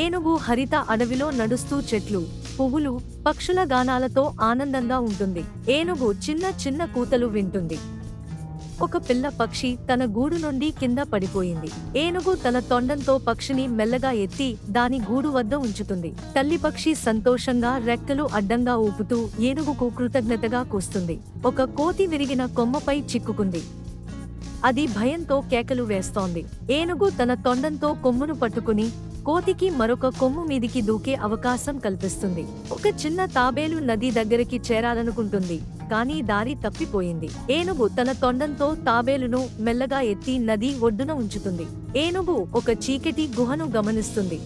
ఏనుగు హరిత అడవిలో నడుస్తూ చెట్లు, పువ్వులు, పక్షుల గానాలతో ఆనందంగా ఉంటుంది. ఏనుగు చిన్న చిన్న కూతలు వింటుంది. ఒక పిల్ల పక్షి తన గూడు నుండి కింద పడిపోయింది. ఏనుగు తన తొండంతో పక్షిని మెల్లగా ఎత్తి దాని గూడు వద్ద ఉంచుతుంది. తల్లి పక్షి సంతోషంగా రెక్కలు అడ్డంగా ఊపుతూ ఏనుగుకు కృతజ్ఞతగా కూస్తుంది. ఒక కోతి విరిగిన కొమ్మపై చిక్కుకుంది. అది భయంతో కేకలు వేస్తోంది. ఏనుగు తన తొండంతో కొమ్మును పట్టుకుని కోతికి మరొక కొమ్ము మీదికి దూకే అవకాశం కల్పిస్తుంది. ఒక చిన్న తాబేలు నది దగ్గరికి చేరాలనుకుంటుంది, కానీ దారి తప్పిపోయింది. ఏనుగు తన తొండంతో తాబేలును మెల్లగా ఎత్తి నది ఒడ్డున ఉంచుతుంది. ఏనుగు ఒక చీకటి గుహను గమనిస్తుంది.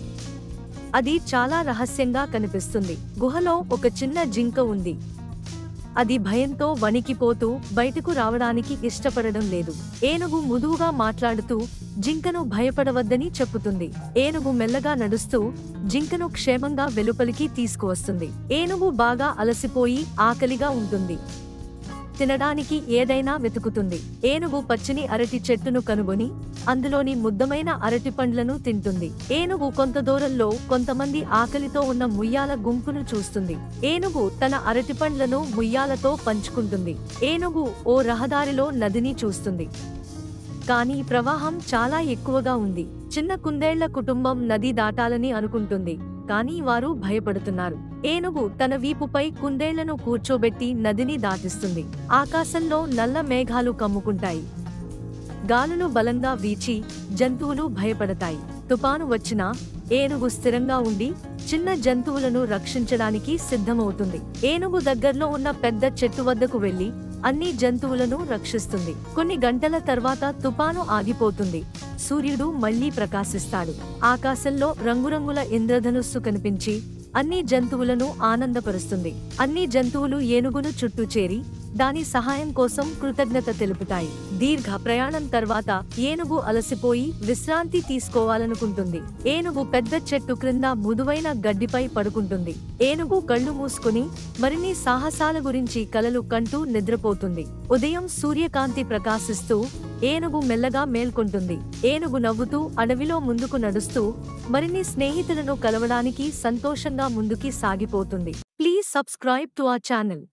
అది చాలా రహస్యంగా కనిపిస్తుంది. గుహలో ఒక చిన్న జింక ఉంది. అది భయంతో వణికిపోతూ బయటకు రావడానికి ఇష్టపడడం లేదు. ఏనుగు మృదువుగా మాట్లాడుతూ జింకను భయపడవద్దని చెప్పుతుంది. ఏనుగు మెల్లగా నడుస్తూ జింకను క్షేమంగా వెలుపలికి తీసుకువస్తుంది. ఏనుగు బాగా అలసిపోయి ఆకలిగా ఉంటుంది. తినడానికి ఏదైనా వెతుకుతుంది. ఏనుగు పచ్చని అరటి చెట్టును కనుగొని అందులోని ముద్దమైన అరటి పండ్లను తింటుంది. ఏనుగు కొంత దూరంలో కొంతమంది ఆకలితో ఉన్న ముయ్యాల గుంపును చూస్తుంది. ఏనుగు తన అరటి పండ్లను ముయ్యాలతో పంచుకుంటుంది. ఏనుగు ఓ రహదారిలో నదిని చూస్తుంది. కానీ ప్రవాహం చాలా ఎక్కువగా ఉంది. చిన్న కుందేళ్ల కుటుంబం నది దాటాలని అనుకుంటుంది, కానీ వారు భయపడుతున్నారు. ఏనుగు తన వీపుపై కుందేళ్లను కూర్చోబెట్టి నదిని దాటిస్తుంది. ఆకాశంలో నల్ల మేఘాలు కమ్ముకుంటాయి. గాలులు బలంగా వీచి జంతువులు భయపడతాయి. తుపాను వచ్చినా ఏనుగు స్థిరంగా ఉండి చిన్న జంతువులను రక్షించడానికి సిద్ధమవుతుంది. ఏనుగు దగ్గర్లో ఉన్న పెద్ద చెట్టు వద్దకు వెళ్లి అన్ని జంతువులను రక్షిస్తుంది. కొన్ని గంటల తర్వాత తుపాను ఆగిపోతుంది. సూర్యుడు మళ్లీ ప్రకాశిస్తాడు. ఆకాశంలో రంగురంగుల ఇంద్రధనుస్సు కనిపించి అన్ని జంతువులను ఆనందపరుస్తుంది. అన్ని జంతువులు ఏనుగును చుట్టూ చేరి దాని సహాయం కోసం కృతజ్ఞత తెలుపుతాయి. దీర్ఘ ప్రయాణం తర్వాత ఏనుగు అలసిపోయి విశ్రాంతి తీసుకోవాలనుకుంటుంది. ఏనుగు పెద్ద చెట్టు క్రింద మృదువైన గడ్డిపై పడుకుంటుంది. ఏనుగు కళ్ళు మూసుకుని మరిన్ని సాహసాల గురించి కలలు కంటూ నిద్రపోతుంది. ఉదయం సూర్యకాంతి ప్రకాశిస్తూ ఏనుగు మెల్లగా మేల్కొంటుంది. ఏనుగు నవ్వుతూ అడవిలో ముందుకు నడుస్తూ మరిన్ని స్నేహితులను కలవడానికి సంతోషంగా ముందుకి సాగిపోతుంది. Please subscribe to our channel.